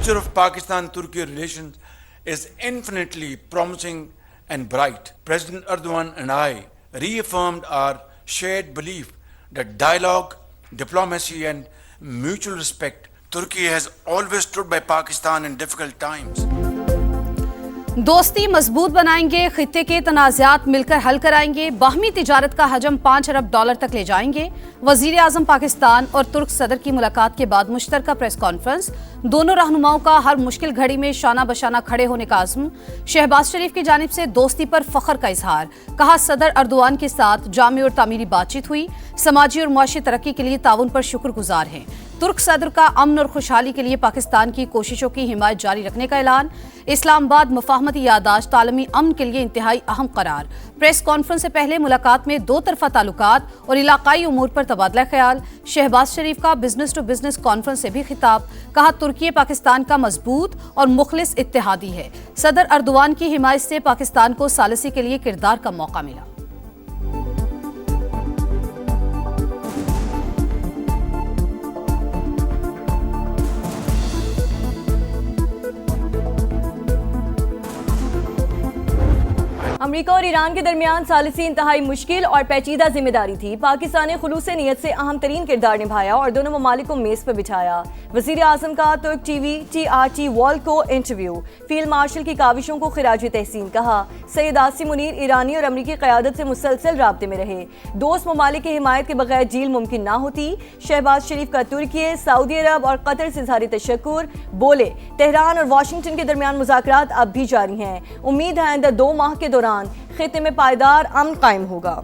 future of Pakistan-Turkey relations is infinitely promising and bright. President Erdogan and I reaffirmed our shared belief that dialogue, diplomacy and mutual respect, Turkey has always stood by Pakistan in difficult times. दोस्ती मजबूत बनाएंगे, खित्ते के तनाज़ात मिलकर हल कराएंगे, बाहमी तिजारत का हजम $5 अरब तक ले जाएंगे। वजीर आजम पाकिस्तान और तुर्क सदर की मुलाकात के बाद मुश्तरका प्रेस कॉन्फ्रेंस, दोनों रहनुमाओं का हर मुश्किल घड़ी में शाना बशाना खड़े होने का आज़म। शहबाज शरीफ की जानिब से दोस्ती पर फख्र का इजहार, कहा सदर अर्दोआन के साथ जामी और तामीरी बातचीत हुई, समाजी और मुआशी तरक्की के लिए ताउन पर शुक्रगुजार हैं। तुर्क सदर का अमन और खुशहाली के लिए पाकिस्तान की कोशिशों की हिमायत जारी रखने का ऐलान। इस्लामाबाद मफाहमती यादाश्त आलमी अमन के लिए इंतहाई अहम करार। प्रेस कॉन्फ्रेंस से पहले मुलाकात में दो तरफा ताल्लुकात और इलाकाई उमूर पर तबादला ख्याल। शहबाज शरीफ का बिजनेस टू बिजनेस कॉन्फ्रेंस से भी खिताब, कहा तुर्की पाकिस्तान का मजबूत और मुखलिस इत्तेहादी है। सदर अर्दोआन की हिमायत से पाकिस्तान को सालिसी के लिए किरदार का मौका मिला। अमेरिका और ईरान के दरमियान सालिसी इंतहाई मुश्किल और पेचीदा जिम्मेदारी थी। पाकिस्तान ने खुलूस नीयत से अहम तरीन किरदार निभाया और दोनों ममालिक को मेज पर बिठाया। वजीर आजम का तुर्क टीवी TRT वर्ल्ड को इंटरव्यू, फील्ड मार्शल की काविशों को खिराज तहसीन, कहा सैयद आसिम मुनीर ईरानी और अमरीकी क़यादत से मुसलसल राब्ते में रहे, दोस्त ममालिक की हिमायत के बगैर डील मुमकिन ना होती। शहबाज शरीफ का तुर्की, सऊदी अरब और कतर से इज़हार तशक्कुर, बोले तेहरान और वाशिंगटन के दरमियान मुज़ाकरात अब भी जारी हैं, उम्मीद है आइंदा 2 माह के दौरान खित्ते में पायदार अमन कायम होगा।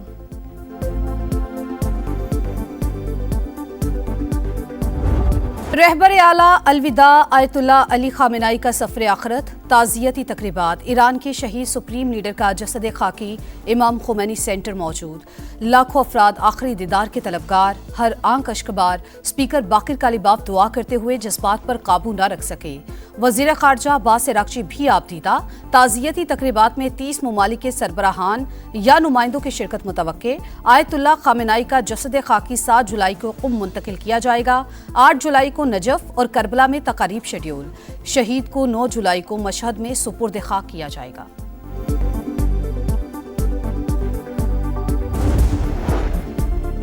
रहबर आला अलविदा आयतुल्लाह अली खामेनाई का सफर आखिरत, ताज़ियती तकरीबात, ईरान के शहीद सुप्रीम लीडर का जसद खाकी इमाम खुमैनी सेंटर मौजूद, लाखों अफराद आखिरी दीदार के तलबगार, हर आंख अश्कबार। स्पीकर बाकिर कालीबाफ दुआ करते हुए जज्बात पर काबू न रख सके। वजीर खारजा अब्बास इराक्ची भी आपदीदा। ताज़ियती तकरीबात में 30 ममालिक के सरबराहान या नुमाइंदों की शिरकत मुतवक्के। आयतुल्लाह खामेनाई का जसद खाकी 7 जुलाई को कुम मुंतकिल किया जाएगा। 8 जुलाई को नजफ और करबला में तकारीब शेड्यूल। शहीद को 9 जुलाई को मशहद में सुपुर्द खाक किया जाएगा।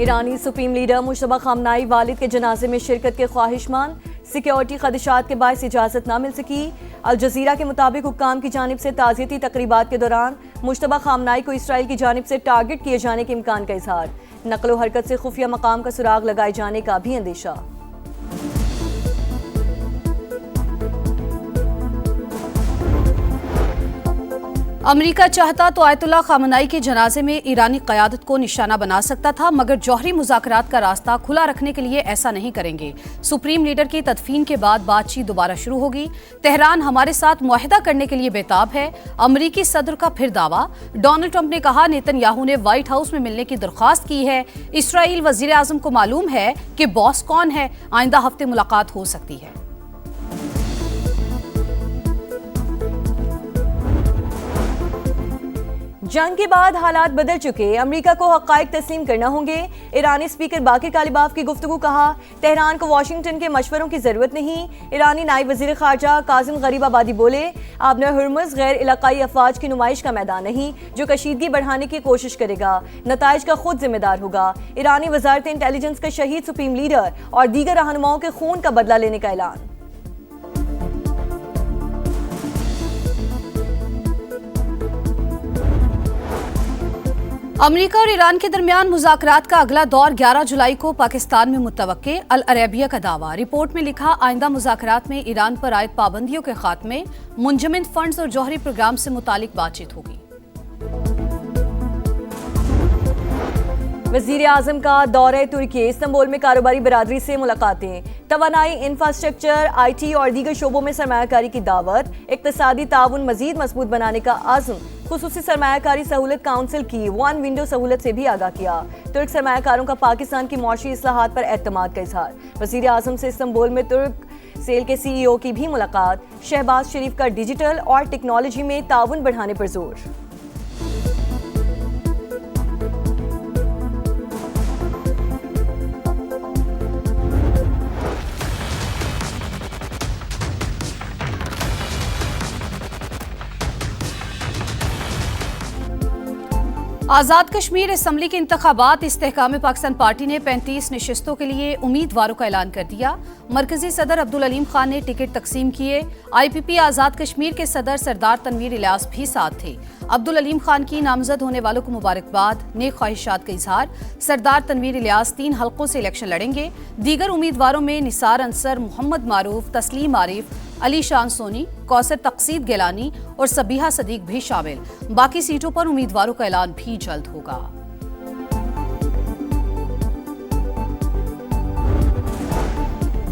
ईरानी सुप्रीम लीडर मुश्तबा खामनाई वालिद के जनाजे में शिरकत के ख्वाहिशमंद, सिक्योरिटी खदशात के बायस इजाजत न मिल सकी। अल जजीरा के मुताबिक हुक्काम की जानिब से ताज़ियती तकरीबात के दौरान मुश्तबा खामनाई को इसराइल की जानिब से टारगेट किए जाने के इम्कान का इजहार। नकलो हरकत से खुफिया मकाम का सुराग लगाए जाने का भी अंदेशा। अमेरिका चाहता तो आयतुल्लाह खामेनाई के जनाजे में ईरानी क़यादत को निशाना बना सकता था, मगर जौहरी मुज़ाकरात का रास्ता खुला रखने के लिए ऐसा नहीं करेंगे। सुप्रीम लीडर की तदफीन के बाद बातचीत दोबारा शुरू होगी। तेहरान हमारे साथ मुआहिदा करने के लिए बेताब है। अमरीकी सदर का फिर दावा। डोनाल्ड ट्रंप ने कहा नेतन्याहू ने व्हाइट हाउस में मिलने की दरख्वास्त की है। इसराइल वजीर आजम को मालूम है कि बॉस कौन है। आइंदा हफ्ते मुलाकात हो सकती है। जंग के बाद हालात बदल चुके, अमेरिका को हक़ाइक़ तस्लीम करना होंगे। ईरानी स्पीकर बाकिर कालीबाफ की गुफ्तगू, कहा तेहरान को वाशिंगटन के मशवरों की ज़रूरत नहीं। ईरानी नायब वज़ीर ख़ारजा कासिम गरीबाबादी बोले आबना हुर्मुज़ गैर इलाक़ाई अफ़वाज की नुमाइश का मैदान नहीं जो कशीदगी बढ़ाने की कोशिश करेगा, नताइज का खुद जिम्मेदार होगा। ईरानी वज़ारत इंटेलिजेंस का शहीद सुप्रीम लीडर और दीगर रहनुमाओं के खून का बदला लेने का ऐलान। अमेरिका और ईरान के दरमियान मुज़ाकरात का अगला दौर 11 जुलाई को पाकिस्तान में मुतवक्के। अल अरेबिया का दावा। रिपोर्ट में लिखा आइंदा मुज़ाकरात में ईरान पर आयद पाबंदियों के खात्मे, मुंजमद फंड्स और जौहरी प्रोग्राम से मुतालिक बातचीत होगी। वज़ीर आज़म का दौरे तुर्की, इस्तांबुल में कारोबारी बरादरी से मुलाकातें, तवानाई, इंफ्रास्ट्रक्चर, IT और दीगर शोबों में सरमायाकारी की दावत, इक़्तिसादी ताउन मज़ीद मजबूत बनाने का आज़म। खुसूसी सरमायाकारी सहूलत काउंसिल की 1 विंडो सहूलत से भी आगाह किया। तुर्क सरमायाकारों का पाकिस्तान की मौशी इस्लाहात पर एतमाद का इजहार। वज़ीर आज़म से इस्तांबुल में तुर्क सेल के CEO की भी मुलाकात। शहबाज शरीफ का डिजिटल और टेक्नोलॉजी में ताउन बढ़ाने पर जोर। आज़ाद कश्मीर असम्बली के इंतखाबात इस्तेहकाम पाकिस्तान पार्टी ने 35 नशिस्तों के लिए उम्मीदवारों का ऐलान कर दिया। मरकजी सदर अब्दुल अलीम खान ने टिकट तकसीम किए। IPP आज़ाद कश्मीर के सदर सरदार तनवीर इलियास भी साथ थे। अब्दुल अलीम खान की नामजद होने वालों को मुबारकबाद, नेक ख्वाहिशात का इजहार। सरदार तनवीर इलियास 3 हल्कों से इलेक्शन लड़ेंगे। दीगर उम्मीदवारों में निसार अंसर, मोहम्मद मारूफ, तस्लीम आरिफ, अली शान सोनी, कौसर तकसीद गिलानी और सबीहा सदीक भी शामिल। बाकी सीटों पर उम्मीदवारों का ऐलान भी जल्द होगा।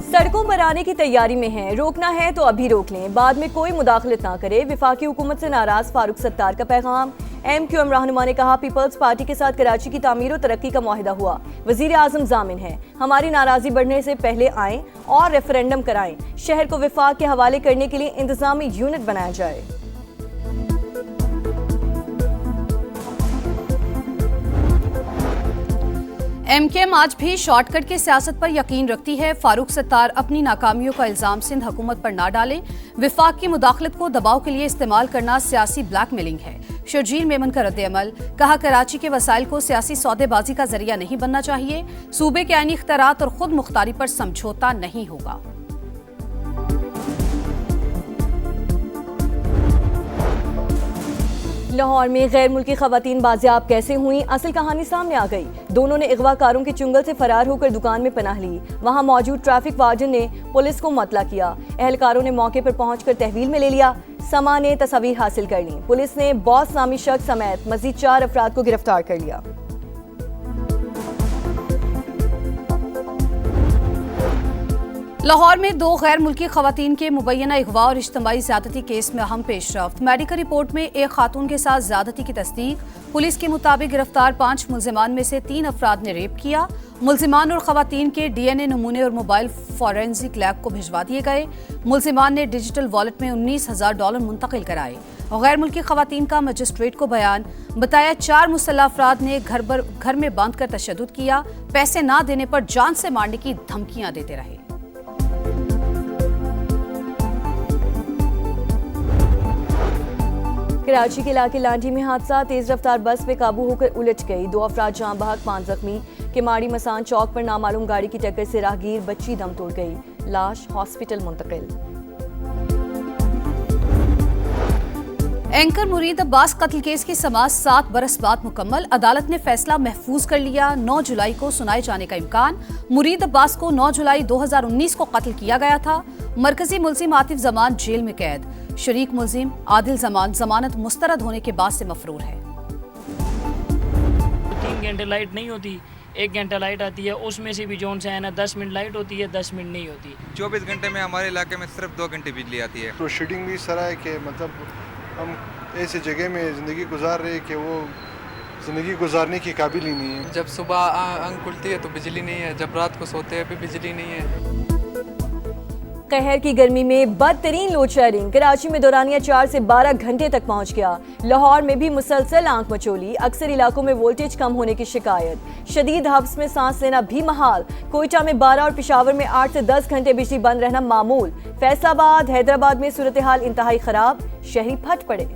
सड़कों पर आने की तैयारी में हैं, रोकना है तो अभी रोक लें, बाद में कोई मुदाखलत ना करे। विफाकी हुकूमत से नाराज फारूक सत्तार का पैगाम। MQM रहनुमा ने कहा, पीपल्स पार्टी के साथ कराची की तामीर और तरक्की का मुआहिदा हुआ। वजीर आजम जामिन है, हमारी नाराजगी बढ़ने से पहले आएं और रेफरेंडम कराएं। शहर को विफाक के हवाले करने के लिए इंतजामी यूनिट बनाया जाए। MKM आज भी शॉर्टकट की सियासत पर यकीन रखती है। फारूक सत्तार अपनी नाकामियों का इल्जाम सिंध हुकूमत पर ना डालें। विफाक की मुदाखलत को दबाव के लिए इस्तेमाल करना सियासी ब्लैकमेलिंग है। शर्जील मेमन का रद्द-ए-अमल, कहा कराची के वसाइल को सियासी सौदेबाजी का जरिया नहीं बनना चाहिए। सूबे के आईनी इख्तियारात और खुद मुख्तारी पर समझौता नहीं होगा। लाहौर में गैर मुल्की खवातीन बाजियाब कैसे हुई, असल कहानी सामने आ गई। दोनों ने अगवाकारों के चुंगल से फरार होकर दुकान में पनाह ली। वहां मौजूद ट्रैफिक वार्डन ने पुलिस को मतला किया। एहलकारों ने मौके पर पहुंचकर तहवील में ले लिया। समा ने तस्वीर हासिल कर ली। पुलिस ने बॉस नामी शख्स समेत मजीद 4 अफराद को गिरफ्तार कर लिया। लाहौर में 2 गैर मुल्की खवातीन के मुबैना अगवा और इज्तिमाई ज्यादती केस में अहम पेशरफ्त। मेडिकल रिपोर्ट में एक खातून के साथ ज्यादती की तस्दीक। पुलिस के मुताबिक गिरफ्तार 5 मुल्जिमान में से 3 अफराद ने रेप किया। मुल्जिमान और खवातीन के DNA नमूने और मोबाइल फॉरेंसिक लैब को भिजवा दिए गए। मुल्जिमान ने डिजिटल वॉलेट में $19,000 मुंतकिल कराए। गैर मुल्की खवातीन का मजिस्ट्रेट को बयान, बताया 4 मुसल्लह अफराद ने घर में बांध कर तशद्दुद किया। पैसे ना देने पर जान से मारने की धमकियां देते रहे। कराची के इलाके लांडी में हादसा, तेज रफ्तार बस पे काबू होकर उलट गई। 2 अफराद जान बहक, 5 जख्मी। केमाड़ी मसान चौक पर नामालूम गाड़ी की टक्कर से राहगीर बच्ची दम तोड़ गई। लाश हॉस्पिटल मुंतकिल। एंकर मुरीद अब्बास कत्ल केस की समाअत 7 बरस बाद मुकम्मल। अदालत ने फैसला महफूज कर लिया। 9 जुलाई को सुनाए जाने का इम्कान। मुरीद अब्बास को 9 जुलाई 2019 को कत्ल किया गया था। मरकजी मुल्जिम आतिफ जमान जेल में कैद। शरीक मुल्जिम आदिल जमान जमानत मुस्तरद होने के बाद से मफरूर है। 3 घंटे लाइट नहीं होती, 1 घंटा लाइट आती है, उसमें से भी जोन से है ना 10 मिनट लाइट होती है, 10 मिनट नहीं होती। 24 घंटे में हमारे इलाके में सिर्फ 2 घंटे बिजली आती है। प्रोसीडिंग भी इस तरह है कि मतलब हम ऐसी जगह में ज़िंदगी गुजार रहे कि वो ज़िंदगी गुजारने की काबिल ही नहीं है। जब सुबह आँख खुलती है तो बिजली नहीं है, जब रात को सोते हैं भी बिजली नहीं है। कहर की गर्मी में बदतरीन लोड शेडिंग। कराची में दौरानिया 4 से 12 घंटे तक पहुंच गया। लाहौर में भी मुसलसल आंख मचोली। अक्सर इलाकों में वोल्टेज कम होने की शिकायत। शदीद हफ्स में सांस लेना भी महाल। कोयटा में 12 और पेशावर में 8 से 10 घंटे बिजली बंद रहना मामूल। फैसलाबाद, हैदराबाद में सूरत हाल इंतहाई खराब, शहरी फट पड़े।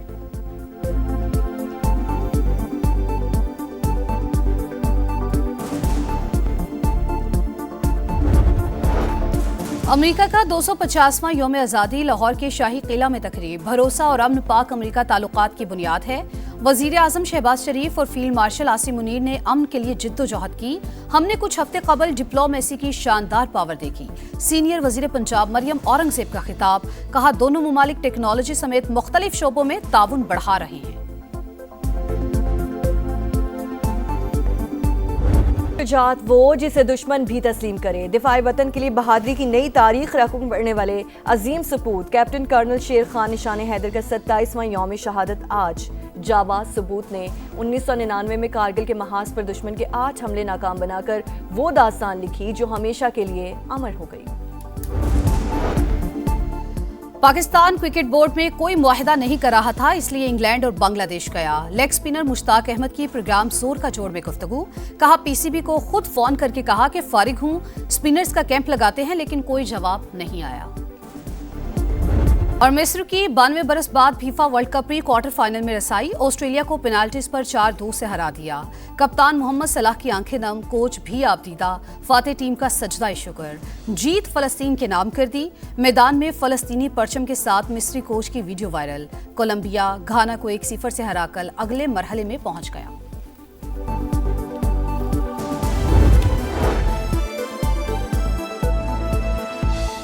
अमेरिका का 250वां यौम आज़ादी। लाहौर के शाही किला में तकरीब। भरोसा और अमन पाक अमेरिका ताल्लुकात की बुनियाद है। वजीर आजम शहबाज शरीफ और फील्ड मार्शल आसिम मुनीर ने अमन के लिए जिद्दोजहद की। हमने कुछ हफ्ते कबल डिप्लोमेसी की शानदार पावर देखी। सीनियर वजीर पंजाब मरियम औरंगजेब का खिताब, कहा दोनों मुमालिक टेक्नोलॉजी समेत मुख्तलिफ शोबों में ताउन बढ़ा रहे हैं। शुजाअत वो जिसे दुश्मन भी तस्लीम करे। दिफाई वतन के लिए बहादुरी की नई तारीख रकम पढ़ने वाले अजीम सपूत कैप्टन कर्नल शेर खान निशान हैदर का 27वां यौम शहादत आज। जाबाज सबूत ने 1999 में कारगिल के महाज पर दुश्मन के 8 हमले नाकाम बनाकर वो दास्तान लिखी जो हमेशा के लिए अमर हो गई। पाकिस्तान क्रिकेट बोर्ड में कोई मुआहिदा नहीं कर रहा था, इसलिए इंग्लैंड और बांग्लादेश गया। लेग स्पिनर मुश्ताक अहमद की प्रोग्राम जोर का जोर में गुफ्तगू। कहा PCB को खुद फोन करके कहा कि फारिग हूं, स्पिनर्स का कैंप लगाते हैं, लेकिन कोई जवाब नहीं आया। और मिस्र की 92 बरस बाद FIFA world cup pre quarter final में रसाई, ऑस्ट्रेलिया को पेनाल्टीज पर 4-2 से हरा दिया। कप्तान मोहम्मद सलाह की आंखें नम, कोच भी आपदीदा, फाते टीम का सजदा शुक्र। जीत फलस्तीन के नाम कर दी, मैदान में फलस्तीनी परचम के साथ मिस्री कोच की वीडियो वायरल। कोलंबिया घाना को 1-0 से हराकर अगले मरहले में पहुंच गया।